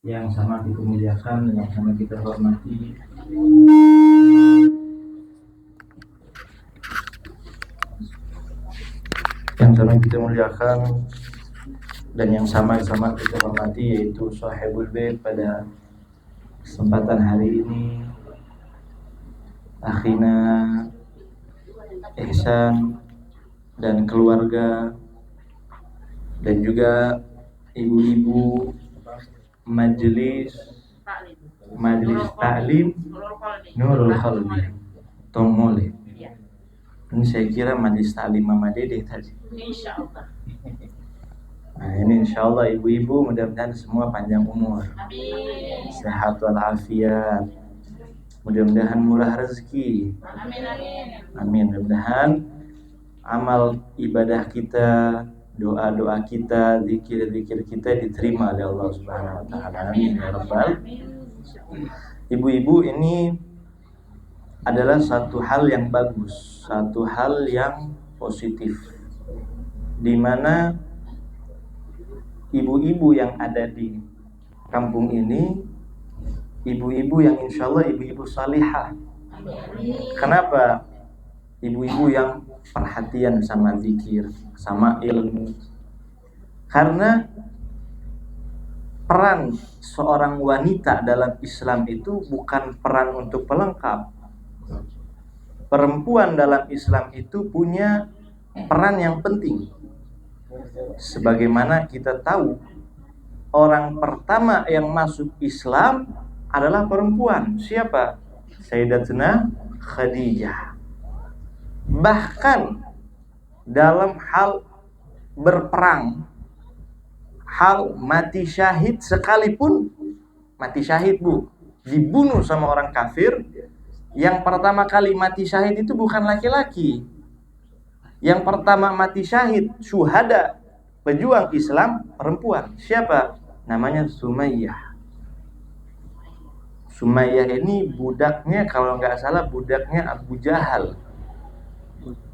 yang sama kita muliakan, yang sama kita hormati, dan yang sama-sama kita hormati, yaitu Sahibul Bait pada kesempatan hari ini, akhina Ihsan dan keluarga, dan juga ibu-ibu majelis taklim Nurul Qalbi Tongole. Ini saya kira majelis taklim Mama Dede tadi. Insyaallah. Nah, ini insyaallah ibu-ibu mudah-mudahan semua panjang umur, sehat walafiat, mudah-mudahan murah rezeki. Amin. Mudah-mudahan amal ibadah kita, doa-doa kita, zikir-zikir kita diterima oleh Allah Subhanahu wa taala. Amin ya rabbal. Ibu-ibu, ini adalah satu hal yang bagus, satu hal yang positif, di mana ibu-ibu yang ada di kampung ini, ibu-ibu yang insya Allah ibu-ibu salihah. Kenapa? Ibu-ibu yang perhatian sama zikir, sama ilmu. Karena peran seorang wanita dalam Islam itu bukan peran untuk pelengkap. Perempuan dalam Islam itu punya peran yang penting. Sebagaimana kita tahu, orang pertama yang masuk Islam adalah perempuan. Siapa? Sayyidatuna Khadijah. Bahkan dalam hal berperang, hal mati syahid sekalipun, mati syahid dibunuh sama orang kafir, yang pertama kali mati syahid itu bukan laki-laki. Yang pertama mati syahid, syuhada, pejuang Islam, perempuan. Siapa? Namanya Sumayyah. Sumayyah ini budaknya, kalau nggak salah budaknya Abu Jahal.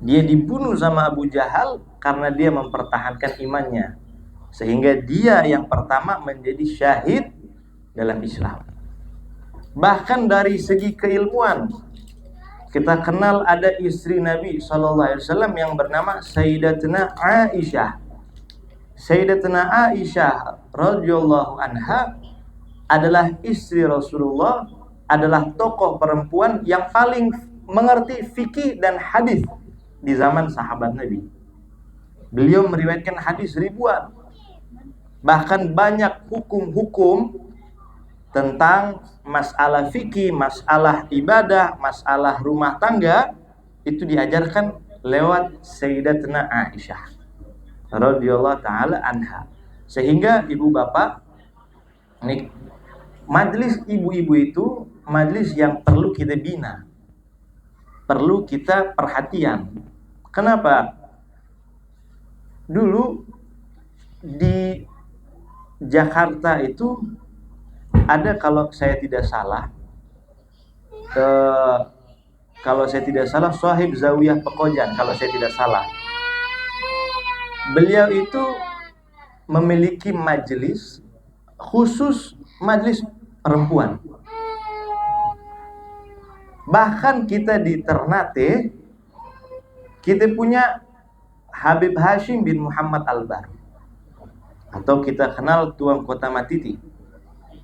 Dia dibunuh sama Abu Jahal karena dia mempertahankan imannya, sehingga dia yang pertama menjadi syahid dalam Islam. Bahkan dari segi keilmuan, kita kenal ada istri Nabi SAW yang bernama Sayyidatuna Aisyah. Sayyidatuna Aisyah radhiyallahu anha adalah istri Rasulullah, adalah tokoh perempuan yang paling mengerti fikih dan hadis di zaman sahabat Nabi. Beliau meriwayatkan hadis ribuan. Bahkan banyak hukum-hukum tentang masalah fikih, masalah ibadah, masalah rumah tangga itu diajarkan lewat Sayyidatuna Aisyah radhiyallahu taala anha. Sehingga ibu bapak, ini majelis ibu-ibu itu majelis yang perlu kita bina, perlu kita perhatian. Kenapa? Dulu di Jakarta itu ada, kalau saya tidak salah, Shahib Zawiyah Pekojan, kalau saya tidak salah. Beliau itu memiliki majelis khusus, majelis perempuan. Bahkan kita di Ternate, kita punya Habib Hashim bin Muhammad Al-Bahr, atau kita kenal Tuan Kota Matiti,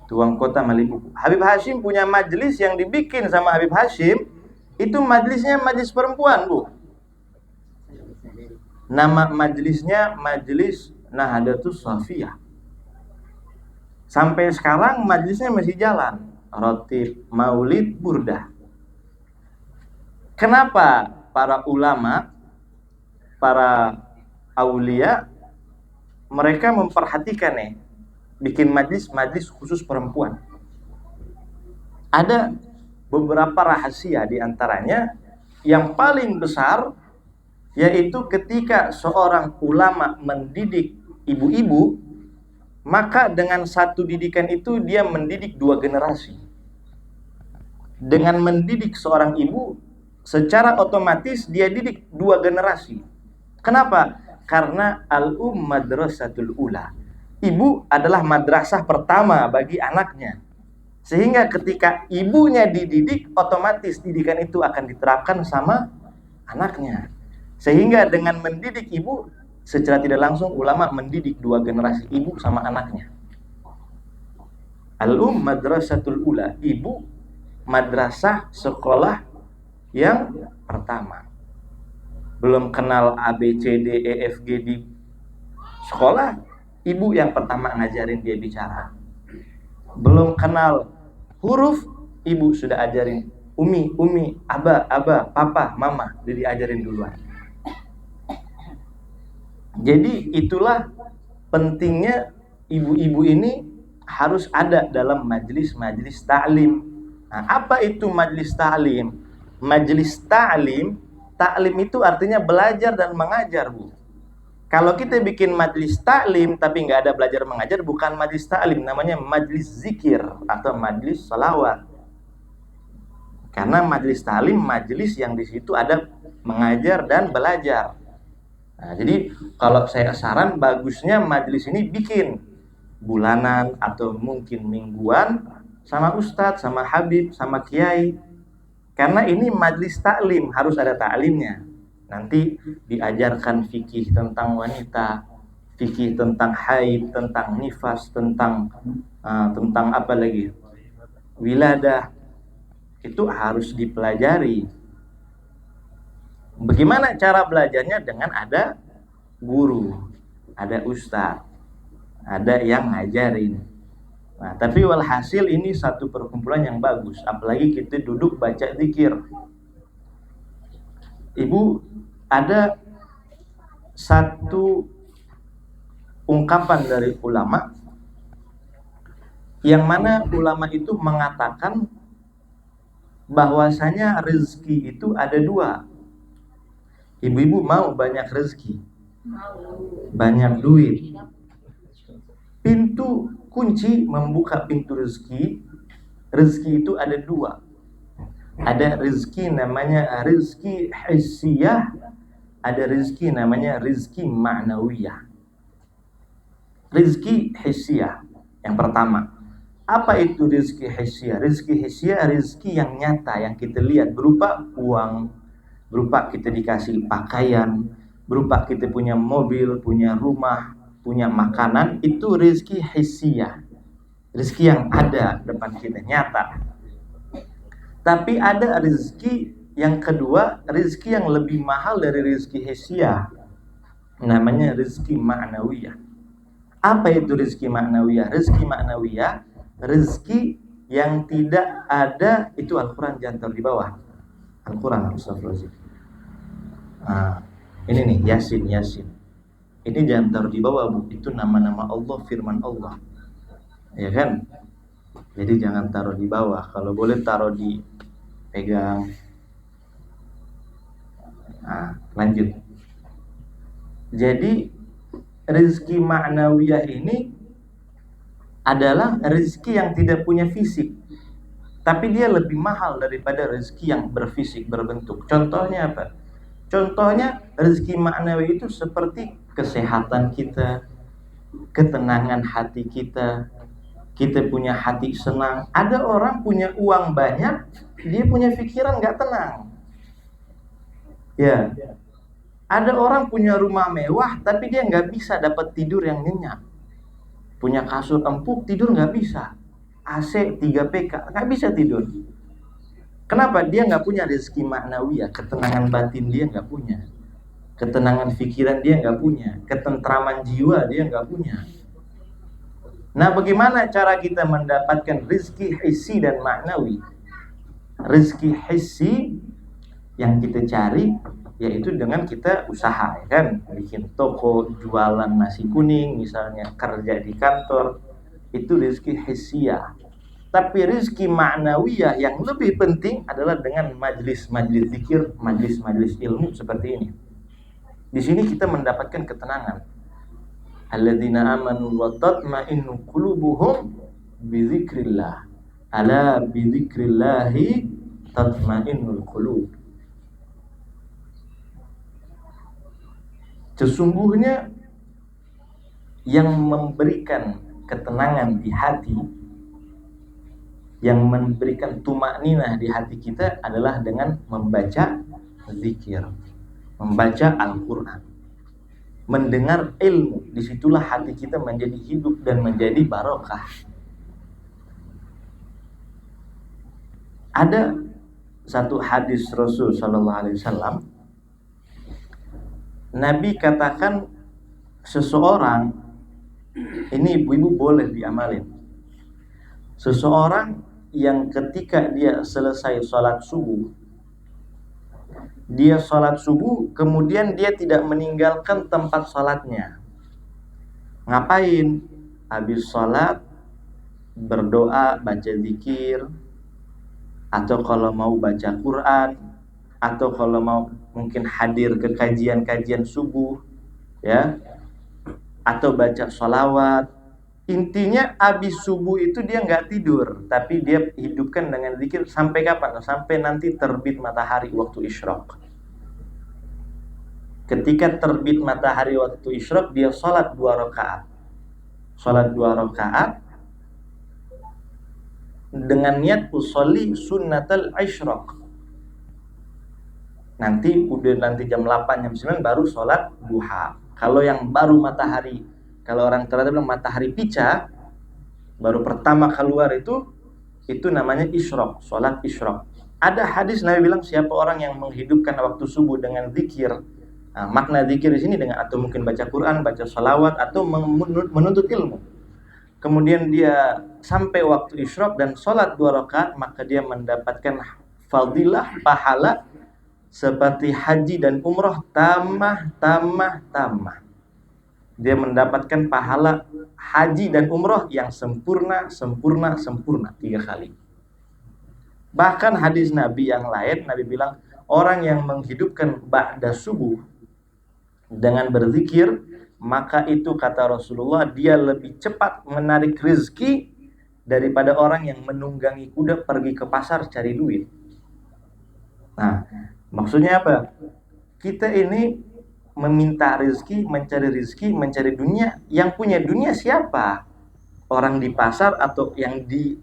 Tuan Kota Malibu. Habib Hashim punya majelis yang dibikin sama Habib Hashim, itu majelisnya majelis perempuan, Nama majelisnya Majelis Nahdlatus Shafiyah. Sampai sekarang majelisnya masih jalan, Rotib, Maulid, Burdah. Kenapa para ulama, para aulia, mereka memperhatikan bikin majlis khusus perempuan? Ada beberapa rahasia, di antaranya yang paling besar yaitu ketika seorang ulama mendidik ibu-ibu, maka dengan satu didikan itu dia mendidik dua generasi. Dengan mendidik seorang ibu, secara otomatis dia didik dua generasi. Kenapa? Karena al-madrasatul ula. ibu adalah madrasah pertama bagi anaknya. Sehingga ketika ibunya dididik, otomatis didikan itu akan diterapkan sama anaknya. Sehingga dengan mendidik ibu, secara tidak langsung ulama mendidik dua generasi, ibu sama anaknya. Madrasatul ula, ibu madrasah sekolah yang pertama. Belum kenal A, B, C, D, E, F, G di sekolah, ibu yang pertama ngajarin dia bicara. Belum kenal huruf, ibu sudah ajarin umi, aba, papa, mama, jadi diajarin duluan. Jadi itulah pentingnya ibu-ibu ini harus ada dalam majelis-majelis ta'lim. Nah, apa itu majelis ta'lim? Majelis ta'lim, ta'lim itu artinya belajar dan mengajar, Bu. Kalau kita bikin majelis ta'lim tapi nggak ada belajar mengajar, bukan majelis ta'lim, namanya majelis zikir atau majelis salawat. Karena majelis ta'lim, majelis yang di situ ada mengajar dan belajar. Nah, jadi kalau saya saran, bagusnya majelis ini bikin bulanan atau mungkin mingguan sama ustadz, sama habib, sama kiai. Karena ini majelis ta'lim, harus ada ta'limnya. Nanti diajarkan fikih tentang wanita, fikih tentang haid, tentang nifas, tentang apa lagi? Wiladah. Itu harus dipelajari. Bagaimana cara belajarnya? Dengan ada guru, ada ustadz, ada yang ngajarin. Nah, tapi walhasil ini satu perkumpulan yang bagus. Apalagi kita duduk baca zikir. Ibu, ada satu ungkapan dari ulama yang mana ulama itu mengatakan bahwasanya rezeki itu ada dua. Ibu-ibu mau banyak rezeki, banyak duit. Pintu kunci membuka pintu rezeki itu ada dua. Ada rezeki namanya rezeki hissiyah, ada rezeki namanya rezeki ma'nawiyah. Rezeki hissiyah yang pertama. Apa itu rezeki hissiyah? Rezeki hissiyah rezeki yang nyata, yang kita lihat, berupa uang, berupa kita dikasih pakaian, berupa kita punya mobil, punya rumah, punya makanan. Itu rezeki hissiyah, rezeki yang ada depan kita, nyata. Tapi ada rezeki yang kedua, rezeki yang lebih mahal dari rezeki hissiyah, namanya rezeki ma'nawiyah. Apa itu rezeki ma'nawiyah? Rezeki ma'nawiyah, rezeki yang tidak ada. Itu Al-Quran, jangan taruh di bawah. Al-Quran, astagfirullahaladzim. Ini nih, Yasin. Ini jangan taruh di bawah, Bu. Itu nama-nama Allah, firman Allah, ya kan? Jadi jangan taruh di bawah. Kalau boleh taruh di pegang. Lanjut. Jadi rezeki ma'nawiyah ini adalah rezeki yang tidak punya fisik, tapi dia lebih mahal daripada rezeki yang berfisik, berbentuk. Contohnya apa? Contohnya rezeki ma'nawi itu seperti kesehatan kita, ketenangan hati kita, kita punya hati senang. Ada orang punya uang banyak, dia punya pikiran gak tenang. Ya, ada orang punya rumah mewah, tapi dia gak bisa dapat tidur yang nyenyak. Punya kasur empuk, tidur gak bisa. AC 3 PK, gak bisa tidur. Kenapa? Dia gak punya rezeki ma'nawiyah, ketenangan batin dia gak punya, ketenangan pikiran dia gak punya, ketentraman jiwa dia gak punya. Nah, bagaimana cara kita mendapatkan rezeki hissi dan ma'nawi? Rezeki hissi yang kita cari yaitu dengan kita usaha, ya kan? Bikin toko, jualan nasi kuning misalnya, kerja di kantor, itu rezeki hissiyah. Tapi rezeki ma'nawiyah yang lebih penting adalah dengan majlis-majlis zikir, majlis-majlis ilmu seperti ini. Di sini kita mendapatkan ketenangan. Alladzina amanu wa tatma'innu qulubuhum bi dzikrillah. Ala bi dzikrillahi tatma'innul qulub. Sesungguhnya yang memberikan ketenangan di hati, yang memberikan tumakninah di hati kita adalah dengan membaca zikir, membaca Al-Quran, mendengar ilmu. Disitulah hati kita menjadi hidup dan menjadi barokah. Ada satu hadis Rasul Sallallahu Alaihi Wasallam, Nabi katakan seseorang, ini ibu-ibu boleh diamalin, seseorang yang ketika dia selesai sholat subuh, dia sholat subuh, kemudian dia tidak meninggalkan tempat sholatnya. Ngapain? Habis sholat, berdoa, baca zikir, atau kalau mau baca Quran, atau kalau mau mungkin hadir ke kajian-kajian subuh, ya, atau baca sholawat. Intinya habis subuh itu dia nggak tidur, tapi dia hidupkan dengan zikir sampai kapan? Sampai nanti terbit matahari waktu isyraq. Ketika terbit matahari waktu isyraq, dia sholat 2 rakaat. Sholat 2 rakaat dengan niat usolli sunnatal isyraq. Nanti jam 8, jam 9 baru sholat duha. Kalau yang baru matahari, kalau orang ternyata bilang matahari pica, baru pertama keluar itu namanya isyraq, sholat isyraq. Ada hadis Nabi bilang siapa orang yang menghidupkan waktu subuh dengan zikir. Nah, makna zikir di sini dengan atau mungkin baca Quran, baca sholawat, atau menuntut ilmu. Kemudian dia sampai waktu isyraq dan sholat 2 rakaat, maka dia mendapatkan fadilah, pahala seperti haji dan umroh tamah. Dia mendapatkan pahala haji dan umroh yang sempurna 3 kali. Bahkan hadis Nabi yang lain, Nabi bilang orang yang menghidupkan ba'da subuh dengan berzikir, maka itu kata Rasulullah, dia lebih cepat menarik rezeki daripada orang yang menunggangi kuda pergi ke pasar cari duit. Nah, maksudnya apa? Kita ini meminta rezeki, mencari dunia. Yang punya dunia siapa? Orang di pasar atau yang di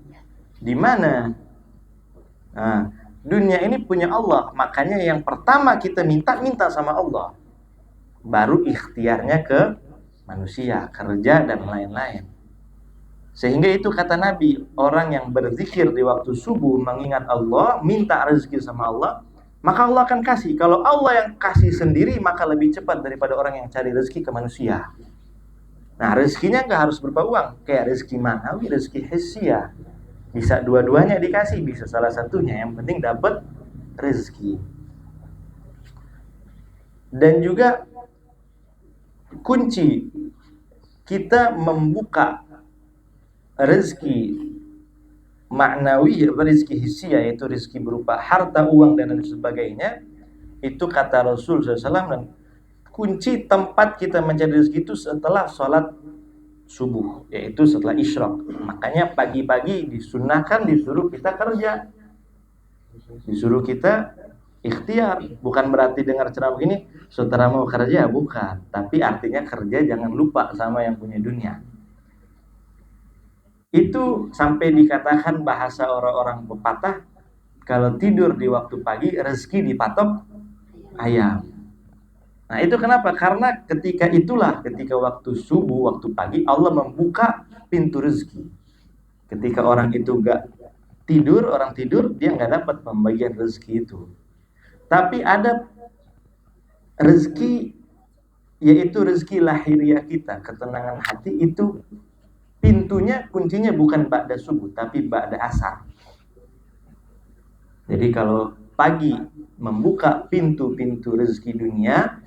mana? Nah, dunia ini punya Allah. Makanya yang pertama kita minta sama Allah. Baru ikhtiarnya ke manusia, kerja dan lain-lain. Sehingga itu kata Nabi, orang yang berzikir di waktu subuh mengingat Allah, minta rezeki sama Allah, maka Allah akan kasih. Kalau Allah yang kasih sendiri, maka lebih cepat daripada orang yang cari rezeki ke manusia. Nah, rezekinya nggak harus berupa uang, kayak rezeki manawi, rezeki hissiyah. Bisa dua-duanya dikasih, bisa salah satunya. Yang penting dapat rezeki. Dan juga kunci kita membuka rezeki maknawi, rezeki hissiyah, yaitu rezeki berupa harta, uang dan lain sebagainya, itu kata Rasul SAW, dan kunci tempat kita mencari rezeki itu setelah sholat subuh, yaitu setelah isyraq. Makanya pagi-pagi disunnahkan, disuruh kita kerja, disuruh kita ikhtiar. Bukan berarti dengar ceramah ini saudara mau kerja, bukan, tapi artinya kerja jangan lupa sama yang punya dunia. Itu sampai dikatakan bahasa orang-orang pepatah, kalau tidur di waktu pagi, rezeki dipatok ayam. Nah itu kenapa? Karena ketika waktu subuh, waktu pagi, Allah membuka pintu rezeki. Ketika orang itu orang tidur, dia nggak dapat pembagian rezeki itu. Tapi ada rezeki, yaitu rezeki lahiriah kita, ketenangan hati itu. Pintunya, kuncinya bukan ba'da subuh, tapi ba'da asar. Jadi kalau pagi membuka pintu-pintu rezeki dunia,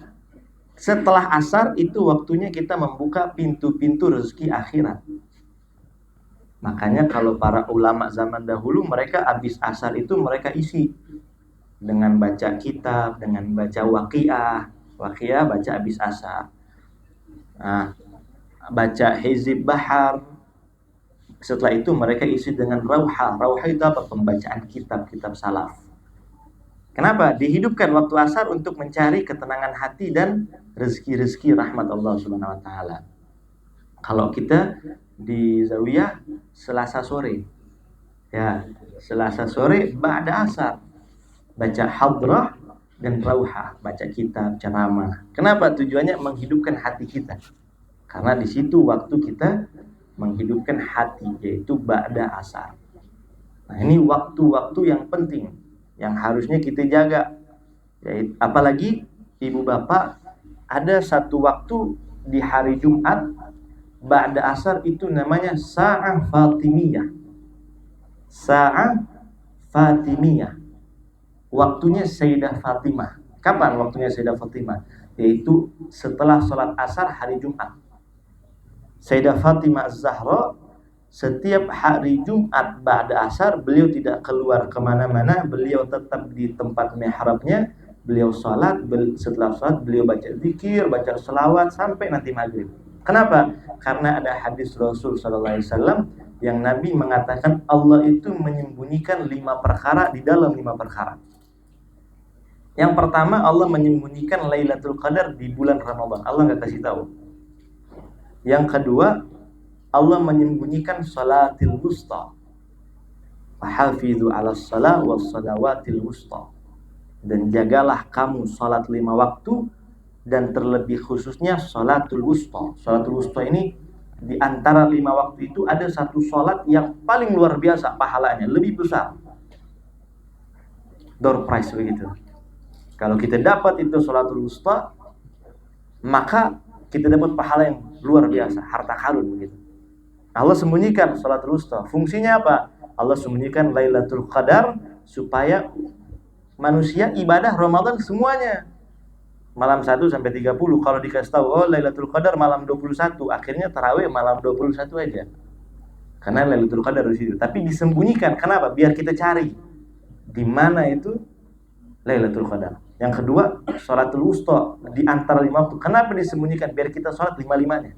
setelah asar itu waktunya kita membuka pintu-pintu rezeki akhirat. Makanya kalau para ulama zaman dahulu, mereka habis asar itu mereka isi dengan baca kitab, dengan baca waqiah baca habis asar. Nah, baca hizib bahar. Setelah itu mereka isi dengan rauhah itu apa? Pembacaan kitab-kitab salaf. Kenapa? Dihidupkan waktu asar untuk mencari ketenangan hati dan rezeki-rezeki rahmat Allah Subhanahu wa taala. Kalau kita di Zawiyah Selasa sore, ya Selasa sore ba'da asar, baca hadrah dan rauhah, baca kitab, ceramah. Kenapa? Tujuannya menghidupkan hati kita. Karena di situ waktu kita menghidupkan hati, yaitu ba'da asar. Nah, ini waktu-waktu yang penting yang harusnya kita jaga. Yaitu, apalagi ibu bapak, ada satu waktu di hari Jumat ba'da asar itu namanya Sa'ah Fatimiyah. Sa'ah Fatimiyah. Waktunya Sayyidah Fatimah. Kapan waktunya Sayyidah Fatimah? Yaitu setelah sholat asar hari Jumat. Sayyidah Fatimah Az-Zahra setiap hari Jumat ba'da asar beliau tidak keluar kemana-mana, beliau tetap di tempat mihrabnya, beliau sholat, setelah sholat beliau baca zikir, baca selawat sampai nanti maghrib. Kenapa? Karena ada hadis Rasul SAW yang Nabi mengatakan Allah itu menyembunyikan 5 perkara di dalam 5 perkara. Yang pertama, Allah menyembunyikan Lailatul Qadar di bulan Ramadan. Allah nggak kasih tahu. Yang kedua, Allah menyembunyikan salatil wusta. Fahafidhu ala salah wa salawatil wusta. Dan jagalah kamu salat 5 waktu, dan terlebih khususnya salatul wusta. Salatul wusta ini di antara 5 waktu itu ada satu salat yang paling luar biasa pahalanya, lebih besar. Door prize begitu. Kalau kita dapat itu salatul wusta, maka kita dapat pahala yang luar biasa, harta karun begitu. Allah sembunyikan salatul wusta. Fungsinya apa? Allah sembunyikan Lailatul Qadar supaya manusia ibadah Ramadan semuanya malam 1 sampai 30. Kalau dikasih tahu oh Lailatul Qadar malam 21, akhirnya tarawih malam 21 aja. Karena Lailatul Qadar di situ. Tapi disembunyikan. Kenapa? Biar kita cari di mana itu Lailatul Qadar. Yang kedua, sholatul wusta di antara 5 waktu. Kenapa disembunyikan? Biar kita sholat 5-5-nya.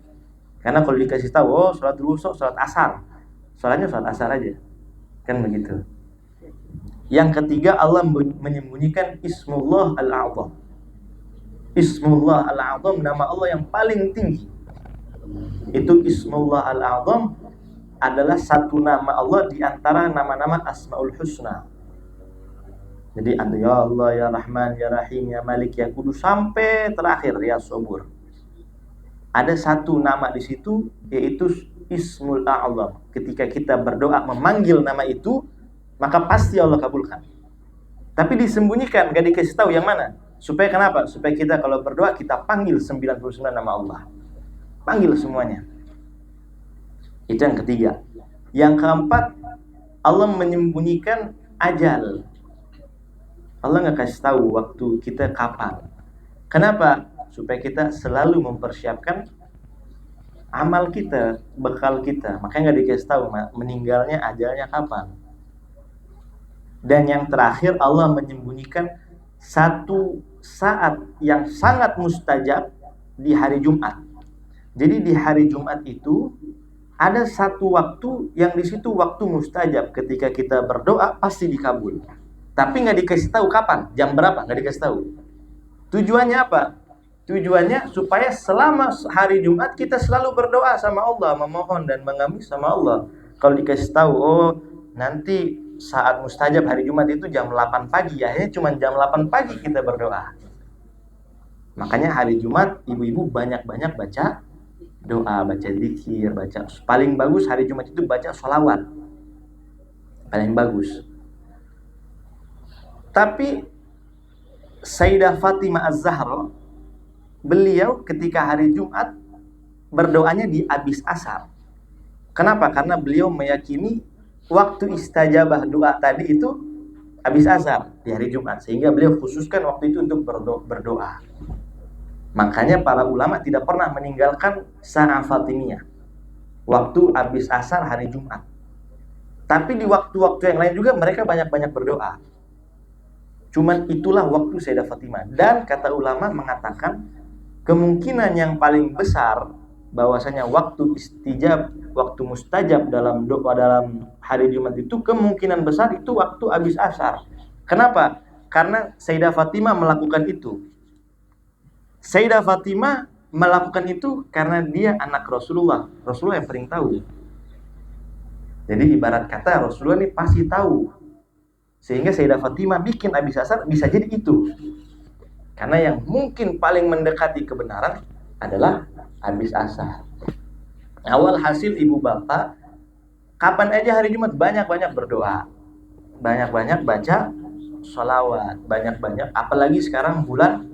Karena kalau dikasih tahu, oh sholatul wusta, sholat asar, sholatnya sholat asar aja, kan begitu. Yang ketiga, Allah menyembunyikan Ismullah Al-A'zam. Ismullah Al-A'zam, nama Allah yang paling tinggi. Itu Ismullah Al-A'zam adalah satu nama Allah di antara nama-nama Asmaul Husna. Jadi ya Allah, ya Rahman, ya Rahim, ya Malik, ya Kudus sampai terakhir ya Sabur. Ada satu nama di situ yaitu Ismul A'zam. Ketika kita berdoa memanggil nama itu, maka pasti Allah kabulkan. Tapi disembunyikan, gak dikasih tahu yang mana. Supaya kenapa? Supaya kita kalau berdoa kita panggil 99 nama Allah. Panggil semuanya. Itu yang ketiga. Yang keempat, Allah menyembunyikan ajal. Allah nggak kasih tahu waktu kita kapan. Kenapa? Supaya kita selalu mempersiapkan amal kita, bekal kita. Makanya nggak dikasih tahu meninggalnya, ajalnya kapan. Dan yang terakhir, Allah menyembunyikan satu saat yang sangat mustajab di hari Jumat. Jadi di hari Jumat itu ada satu waktu yang di situ waktu mustajab. Ketika kita berdoa pasti dikabul. Tapi nggak dikasih tahu kapan, jam berapa, nggak dikasih tahu. Tujuannya apa? Tujuannya supaya selama hari Jumat kita selalu berdoa sama Allah, memohon dan mengamis sama Allah. Kalau dikasih tahu, oh nanti saat mustajab hari Jumat itu jam 8 pagi, akhirnya cuma jam 8 pagi kita berdoa. Makanya hari Jumat ibu-ibu banyak-banyak baca doa, baca zikir, baca. Paling bagus hari Jumat itu baca sholawat. Paling bagus. Tapi Sayyidah Fatimah Az-Zahra, beliau ketika hari Jumat berdoanya di abis asar. Kenapa? Karena beliau meyakini waktu istajabah doa tadi itu abis asar di hari Jumat. Sehingga beliau khususkan waktu itu untuk berdoa. Makanya para ulama tidak pernah meninggalkan Sa'ah Fatimiyah, waktu abis asar hari Jumat. Tapi di waktu-waktu yang lain juga mereka banyak-banyak berdoa. Cuman itulah waktu Sayyidah Fatimah. Dan kata ulama mengatakan kemungkinan yang paling besar bahwasanya waktu istijab, waktu mustajab dalam doa dalam hari Jumat itu kemungkinan besar itu waktu habis asar. Kenapa? Karena Sayyidah Fatimah melakukan itu. Sayyidah Fatimah melakukan itu karena dia anak Rasulullah. Rasulullah yang paling tahu. Jadi ibarat kata Rasulullah ini pasti tahu. Sehingga Sayyidah Fatimah bikin Abi Sasar bisa jadi itu. Karena yang mungkin paling mendekati kebenaran adalah Abi Sasar. Awal hasil ibu bapak, kapan aja hari Jumat banyak-banyak berdoa. Banyak-banyak baca sholawat. Banyak-banyak, apalagi sekarang bulan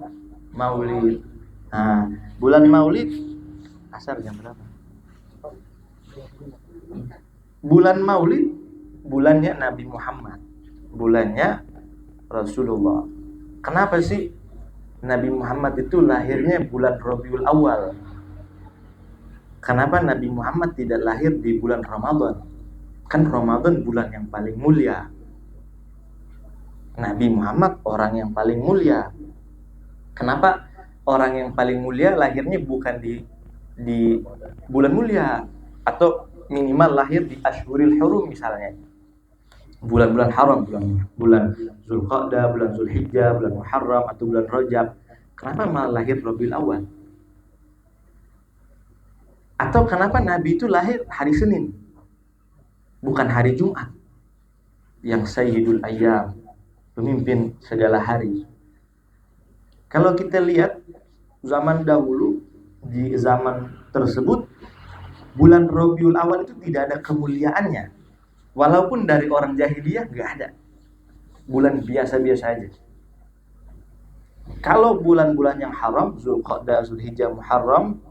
Maulid. Nah, bulan Maulid asar jam berapa? Bulan Maulid bulannya Nabi Muhammad, bulannya Rasulullah. Kenapa sih Nabi Muhammad itu lahirnya bulan Rabiul Awal? Kenapa Nabi Muhammad tidak lahir di bulan Ramadan? Kan Ramadan bulan yang paling mulia. Nabi Muhammad orang yang paling mulia. Kenapa orang yang paling mulia lahirnya bukan di bulan mulia, atau minimal lahir di Ashhuril Hurum misalnya, bulan-bulan haram, bulan Zulqa'dah, bulan Zulhijjah, bulan Muharram atau bulan Rajab? Kenapa malah lahir Rabiul Awal? Atau kenapa Nabi itu lahir hari Senin, bukan hari Jumat yang Sayyidul Ayyam, pemimpin segala hari? Kalau kita lihat zaman dahulu, di zaman tersebut bulan Rabiul Awal itu tidak ada kemuliaannya. Walaupun dari orang jahiliyah nggak ada. Bulan biasa-biasa aja. Kalau bulan-bulan yang haram, Zulqa'dah, Zulhijjah, Muharram,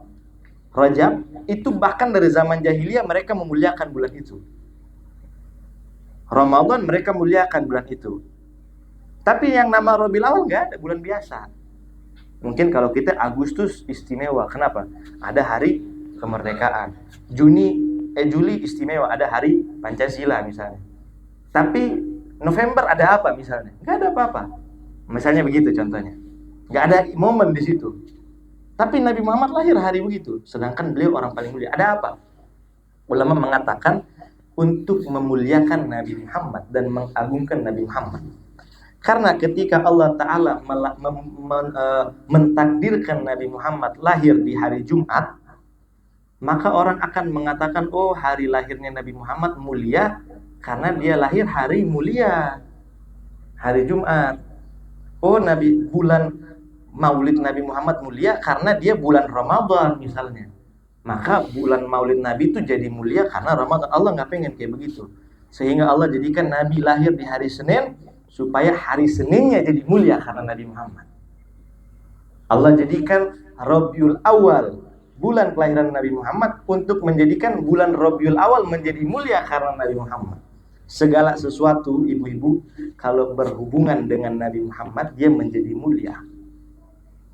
Rajab, itu bahkan dari zaman jahiliyah mereka memuliakan bulan itu. Ramadan mereka muliakan bulan itu. Tapi yang nama Rabiul Awal nggak ada, bulan biasa. Mungkin kalau kita Agustus istimewa, kenapa? Ada hari kemerdekaan. Juli istimewa, ada hari Pancasila misalnya. Tapi November ada apa misalnya? Nggak ada apa-apa. Misalnya begitu contohnya. Nggak ada momen di situ. Tapi Nabi Muhammad lahir hari begitu, sedangkan beliau orang paling mulia. Ada apa? Ulama mengatakan untuk memuliakan Nabi Muhammad dan mengagungkan Nabi Muhammad. Karena ketika Allah Ta'ala mentakdirkan Nabi Muhammad lahir di hari Jumat, maka orang akan mengatakan, oh hari lahirnya Nabi Muhammad mulia karena dia lahir hari mulia, hari Jumat. Oh bulan Maulid Nabi Muhammad mulia karena dia bulan Ramadan misalnya. Maka bulan Maulid Nabi itu jadi mulia karena Ramadan. Allah nggak pengen kayak begitu. Sehingga Allah jadikan Nabi lahir di hari Senin, supaya hari Seninnya jadi mulia karena Nabi Muhammad. Allah jadikan Rabiul Awal, bulan kelahiran Nabi Muhammad, untuk menjadikan bulan Rabiul Awal menjadi mulia karena Nabi Muhammad. Segala sesuatu, ibu-ibu, kalau berhubungan dengan Nabi Muhammad, dia menjadi mulia.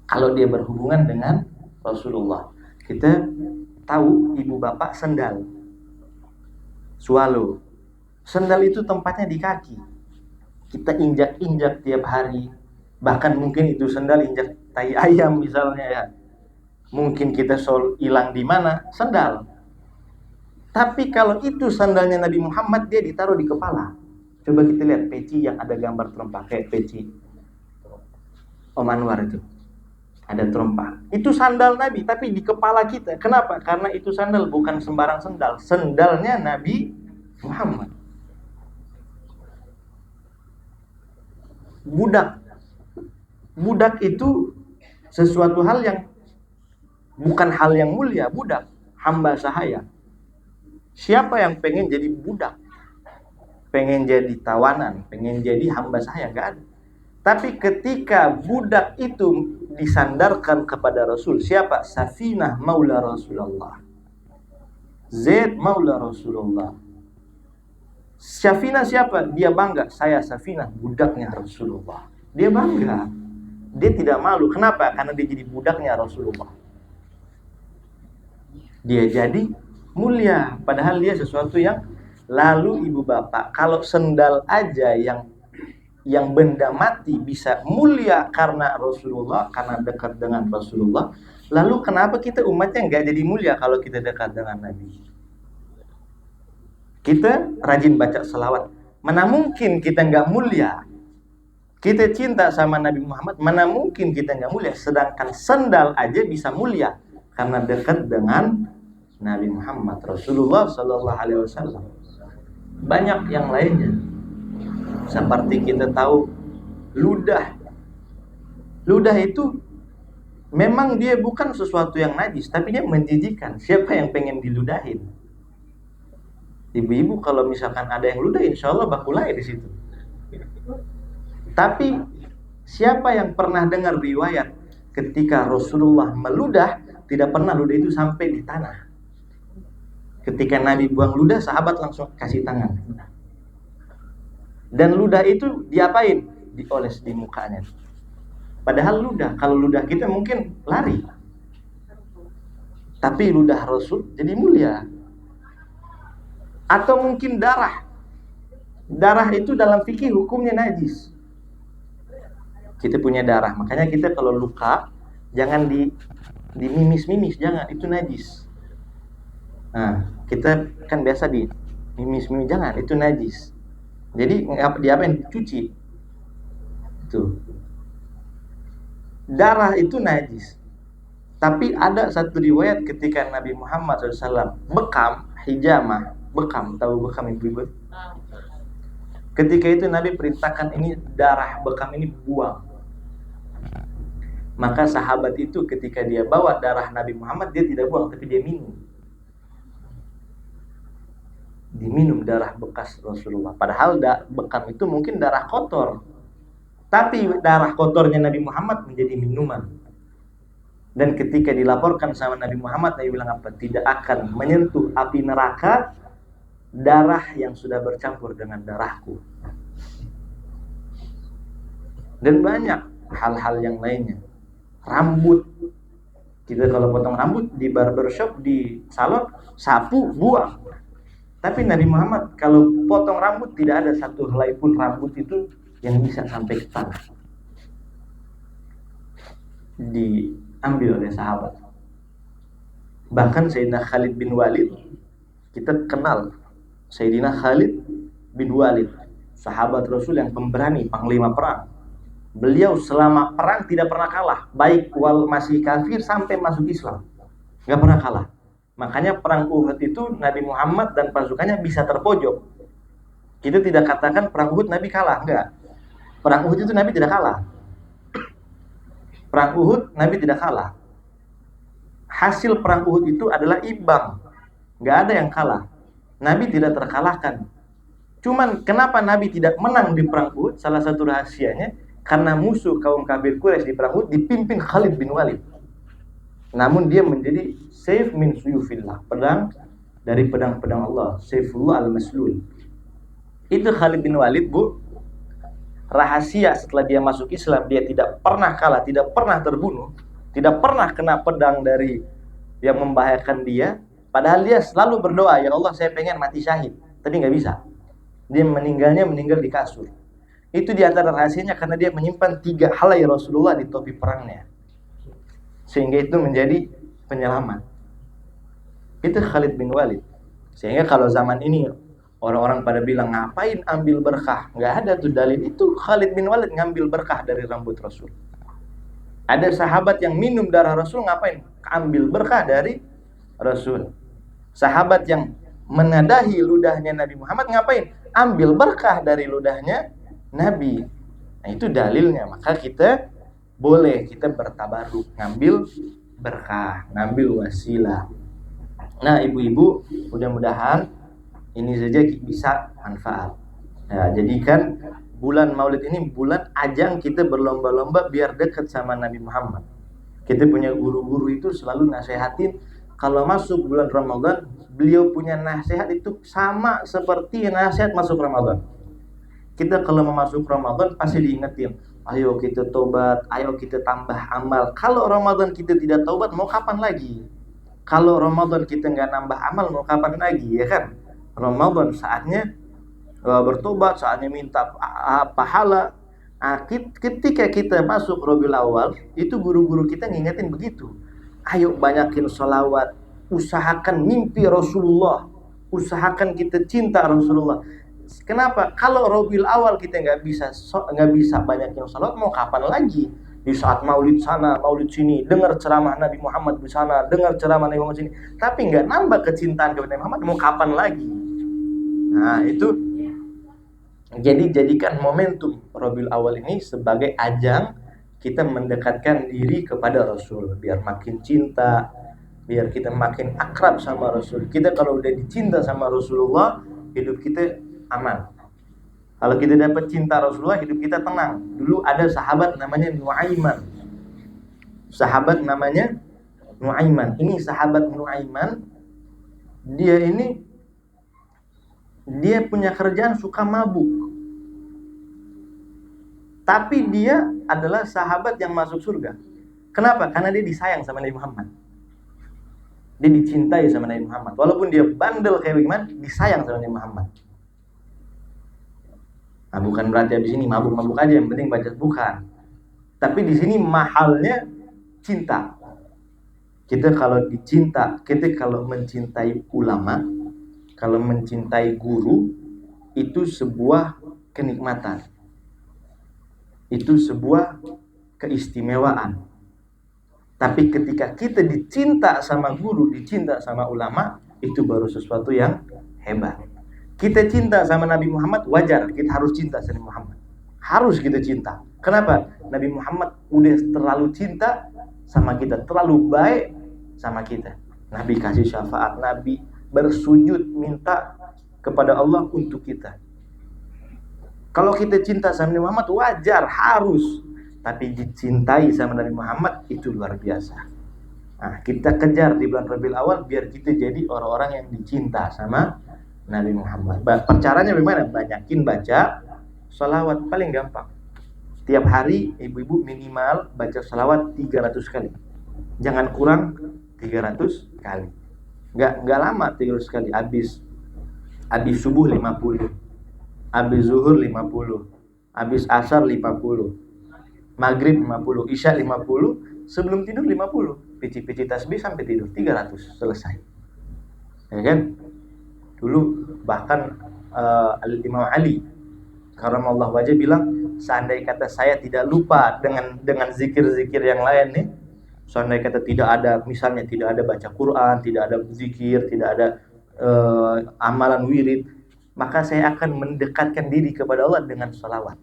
Kalau dia berhubungan dengan Rasulullah. Kita tahu ibu bapak sendal, swallow. Sendal itu tempatnya di kaki. Kita injak-injak tiap hari. Bahkan mungkin itu sendal injak tai ayam misalnya ya. Mungkin kita hilang di mana? Sendal. Tapi kalau itu sandalnya Nabi Muhammad, dia ditaruh di kepala. Coba kita lihat peci yang ada gambar terempa, kayak peci Om Anwar itu. Ada terempa. Itu sandal Nabi, tapi di kepala kita. Kenapa? Karena itu sandal bukan sembarang sandal. Sandalnya Nabi Muhammad. Budak itu sesuatu hal yang bukan hal yang mulia. Budak, hamba sahaya. Siapa yang pengen jadi budak? Pengen jadi tawanan, pengen jadi hamba sahaya? Gak ada. Tapi ketika budak itu disandarkan kepada Rasul, siapa? Safinah maula Rasulullah, Zaid maula Rasulullah. Safinah siapa? Dia bangga, saya Safinah budaknya Rasulullah. Dia bangga. Dia tidak malu. Kenapa? Karena dia jadi budaknya Rasulullah. Dia jadi mulia. Padahal dia sesuatu yang lalu ibu bapak. Kalau sendal aja yang benda mati bisa mulia karena Rasulullah, karena dekat dengan Rasulullah. Lalu kenapa kita umatnya nggak jadi mulia kalau kita dekat dengan Nabi? Kita rajin baca selawat. Mana mungkin kita nggak mulia Kita cinta sama Nabi Muhammad, mana mungkin kita nggak mulia? Sedangkan sendal aja bisa mulia karena dekat dengan Nabi Muhammad Rasulullah Sallallahu Alaihi Wasallam. Banyak yang lainnya, seperti kita tahu ludah. Ludah itu memang dia bukan sesuatu yang najis, tapi dia menjijikan. Siapa yang pengen diludahin? Ibu-ibu kalau misalkan ada yang ludah, insya Allah bakulai di situ. Tapi siapa yang pernah dengar riwayat ketika Rasulullah meludah, tidak pernah ludah itu sampai di tanah. Ketika Nabi buang ludah, sahabat langsung kasih tangan. Dan ludah itu diapain? Dioles di mukanya. Padahal ludah, kalau ludah kita mungkin lari. Tapi ludah Rasul jadi mulia. Atau mungkin darah. Darah itu dalam fikih hukumnya najis. Kita punya darah, makanya kita kalau luka jangan dimimis-mimis, jangan, itu najis. Nah, kita kan biasa di mimis-mimis, jangan, itu najis. Jadi diapain? Cuci. Itu. Darah itu najis. Tapi ada satu riwayat ketika Nabi Muhammad SAW bekam, hijamah, bekam, tahu bekam ibu-ibu? Ketika itu Nabi perintahkan ini darah bekam ini buang. Maka sahabat itu ketika dia bawa darah Nabi Muhammad, dia tidak buang, tapi dia minum. Diminum darah bekas Rasulullah. Padahal bekam itu mungkin darah kotor, tapi darah kotornya Nabi Muhammad menjadi minuman. Dan ketika dilaporkan sama Nabi Muhammad, Nabi bilang apa? Tidak akan menyentuh api neraka darah yang sudah bercampur dengan darahku. Dan banyak hal-hal yang lainnya. Rambut, kita kalau potong rambut di barbershop, di salon, sapu, buang. Tapi Nabi Muhammad kalau potong rambut tidak ada satu helai pun rambut itu yang bisa sampai ke tanah. Diambil oleh sahabat. Bahkan Sayyidina Khalid bin Walid, kita kenal Sayyidina Khalid bin Walid, sahabat Rasul yang pemberani, panglima perang. Beliau selama perang tidak pernah kalah, baik masih kafir sampai masuk Islam, nggak pernah kalah. Makanya perang Uhud itu Nabi Muhammad dan pasukannya bisa terpojok. Kita tidak katakan perang Uhud Nabi kalah, enggak. Perang Uhud itu Nabi tidak kalah. Perang Uhud Nabi tidak kalah. Hasil perang Uhud itu adalah imbang, nggak ada yang kalah. Nabi tidak terkalahkan. Cuman kenapa Nabi tidak menang di perang Uhud? Salah satu rahasianya, karena musuh kaum kafir Quraisy di perang Uhud dipimpin Khalid bin Walid. Namun dia menjadi sayf min suyufillah, pedang dari pedang-pedang Allah, Saifullah al-Maslul. Itu Khalid bin Walid, Bu. Rahasia setelah dia masuk Islam, dia tidak pernah kalah, tidak pernah terbunuh, tidak pernah kena pedang dari yang membahayakan dia. Padahal dia selalu berdoa, ya Allah saya pengen mati syahid, tapi nggak bisa. Dia meninggal di kasur. Itu di antara rahasianya karena dia menyimpan 3 helai Rasulullah di topi perangnya, sehingga itu menjadi penyelamat. Itu Khalid bin Walid. Sehingga kalau zaman ini orang-orang pada bilang ngapain ambil berkah, nggak ada tuh dalil. Itu Khalid bin Walid ngambil berkah dari rambut Rasul. Ada sahabat yang minum darah Rasul, ngapain? Ambil berkah dari Rasul. Sahabat yang menadahi ludahnya Nabi Muhammad, ngapain? Ambil berkah dari ludahnya Nabi. Nah itu dalilnya. Maka kita boleh, kita bertabaruk, ngambil berkah, ngambil wasilah. Nah ibu-ibu, mudah-mudahan ini saja bisa manfaat. Nah, jadikan bulan Maulid ini bulan ajang kita berlomba-lomba biar dekat sama Nabi Muhammad. Kita punya guru-guru itu selalu nasihatin, kalau masuk bulan Ramadan, beliau punya nasihat itu sama seperti nasihat masuk Ramadan. Kita kalau mau masuk Ramadan pasti diingetin, ayo kita tobat, ayo kita tambah amal. Kalau Ramadan kita tidak tobat, mau kapan lagi? Kalau Ramadan kita nggak nambah amal, mau kapan lagi, ya kan? Ramadan saatnya bertobat, saatnya minta pahala. Nah, ketika kita masuk Rabiul Awal, itu guru-guru kita ngingetin begitu. Ayo banyakin sholawat, usahakan mimpi Rasulullah, usahakan kita cinta Rasulullah. Kenapa? Kalau Rabiul Awal kita nggak bisa banyak yang salat, mau kapan lagi? Di saat maulid sana, maulid sini, dengar ceramah Nabi Muhammad di sana, dengar ceramah Nabi Muhammad sini, tapi nggak nambah kecintaan kepada Nabi Muhammad, mau kapan lagi? Nah itu, jadi jadikan momentum Rabiul Awal ini sebagai ajang kita mendekatkan diri kepada Rasul, biar makin cinta, biar kita makin akrab sama Rasul. Kita kalau udah dicinta sama Rasulullah, hidup kita aman. Kalau kita dapat cinta Rasulullah, hidup kita tenang. Dulu ada sahabat namanya Nuaiman. Sahabat namanya Nuaiman. Ini sahabat Nuaiman, dia punya kerjaan suka mabuk. Tapi dia adalah sahabat yang masuk surga. Kenapa? Karena dia disayang sama Nabi Muhammad. Dia dicintai sama Nabi Muhammad. Walaupun dia bandel kayak bagaimana, disayang sama Nabi Muhammad. Nah, bukan berarti habis ini mabuk-mabuk aja, yang penting baca, bukan. Tapi di sini mahalnya cinta. Kita kalau mencintai ulama, kalau mencintai guru, itu sebuah kenikmatan. Itu sebuah keistimewaan. Tapi ketika kita dicinta sama guru, dicinta sama ulama, itu baru sesuatu yang hebat. Kita cinta sama Nabi Muhammad, wajar, kita harus cinta sama Nabi Muhammad. Harus kita cinta. Kenapa? Nabi Muhammad udah terlalu cinta sama kita, terlalu baik sama kita. Nabi kasih syafaat, Nabi bersujud minta kepada Allah untuk kita. Kalau kita cinta sama Nabi Muhammad, wajar, harus. Tapi dicintai sama Nabi Muhammad, itu luar biasa. Nah, kita kejar di bulan Rabiul Awal biar kita jadi orang-orang yang dicinta sama Nabi Muhammad. Caranya bagaimana? Banyakin baca sholawat, paling gampang. Tiap hari ibu-ibu minimal baca sholawat 300 kali. Jangan kurang 300 kali. Enggak lama 300 kali. Habis subuh 50. Habis zuhur 50. Habis asar 50. Maghrib 50, Isya 50, sebelum tidur 50. Pici-pici tasbih sampai tidur 300, selesai. Ya kan? Dulu bahkan Imam Ali karramallahu wajhah bilang, seandainya kata saya tidak lupa dengan zikir-zikir yang lain nih, seandainya kata tidak ada, misalnya tidak ada baca Quran, tidak ada zikir, tidak ada amalan wirid, maka saya akan mendekatkan diri kepada Allah dengan salawat.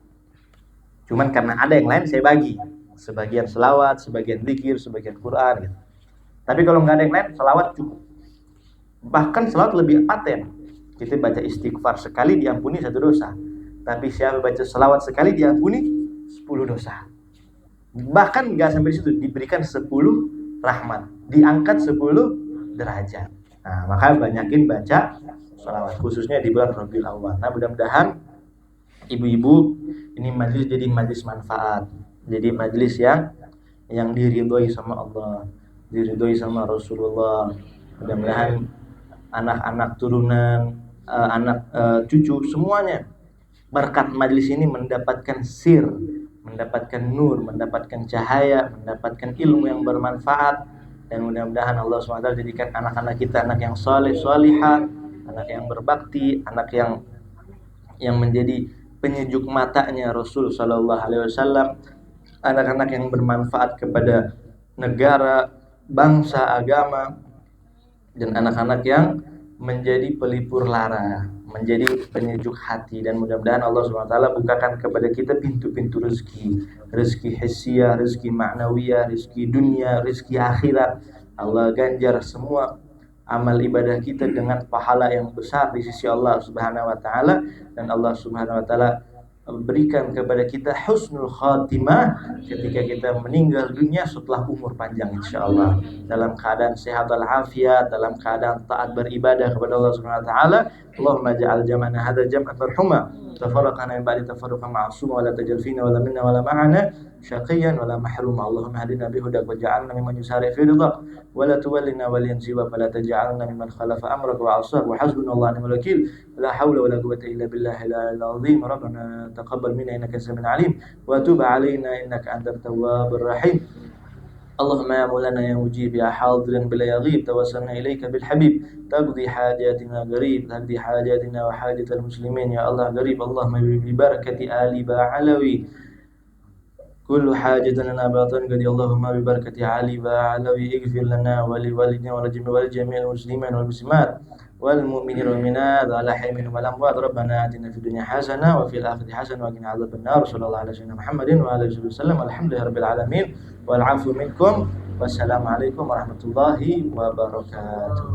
Cuman karena ada yang lain saya bagi, sebagian selawat, sebagian zikir, sebagian Quran gitu. Tapi kalau nggak ada yang lain, selawat cukup. Bahkan selawat lebih paten. Kita baca istighfar sekali diampuni 1 dosa. Tapi siapa baca selawat sekali diampuni 10 dosa. Bahkan nggak sampai di situ, diberikan 10 rahmat, diangkat 10 derajat. Nah, maka banyakin baca selawat, khususnya di bulan Rabiul Awal. Nah, mudah-mudahan ibu-ibu, ini majelis jadi majelis manfaat, jadi majelis yang diridhoi sama Allah, diridhoi sama Rasulullah. Mudah-mudahan anak-anak turunan, anak cucu semuanya berkat majelis ini mendapatkan sir, mendapatkan nur, mendapatkan cahaya, mendapatkan ilmu yang bermanfaat. Dan mudah-mudahan Allah SWT jadikan anak-anak kita anak yang saleh, salihah, anak yang berbakti, anak yang menjadi penyejuk matanya Rasul Sallallahu Alaihi Wasallam, anak-anak yang bermanfaat kepada negara, bangsa, agama, dan anak-anak yang menjadi pelipur lara, menjadi penyejuk hati. Dan mudah-mudahan Allah SWT bukakan kepada kita pintu-pintu rezeki hissiyah, rezeki ma'nawiyah, rezeki dunia, rezeki akhirat. Allah ganjar semua amal ibadah kita dengan pahala yang besar di sisi Allah Subhanahu wa taala, dan Allah Subhanahu wa taala berikan kepada kita husnul khatimah ketika kita meninggal dunia setelah umur panjang insyaallah, dalam keadaan sehat walafiat, dalam keadaan taat beribadah kepada Allah Subhanahu wa taala. Allahumma ja'al jam'ana hadza jam'an marhuma, tafarraqana min ba'di tafarruqan ma'suma, wa la tajal fina wa la minna wa la ma'ana syaqiyan wa la mahruma. Allahumma hadina bihudak wa ja'alna mimman yusari fi ridhak, wa la tuwallina waliyan siwa, wa la taj'alna mimman khalafa amrak wa 'asak, wa hasbunallahu wa ni'mal wakeel, la hawla wa la quwwata illa billahil azim. Rabbana taqabbal minna innaka samiul alim wa tub 'alaina innaka antat tawwabur rahim. اللهم يا مولانا يا مجيب يا حاضرا بلا يغيب توسلنا إليك بالحبيب تقضي حاجاتنا قريب تقضي حاجاتنا وحاجة المسلمين يا الله قريب اللهم ببركة آل بعلوي كل حاجة لنا باطن قد اللهم ببركة علي بعلوي اغفر لنا ولوالدنا ولجميع المسلمين والمسلمات والمؤمنين والمؤمنات على حي منهم والأموات ربنا آتنا في الدنيا حسنة وفي الآخرة حسنة وقنا عذاب النار صلى الله على سيدنا محمد وعلى آله وسلم والحمد لله رب العالمين والعفو منكم والسلام عليكم ورحمة الله وبركاته.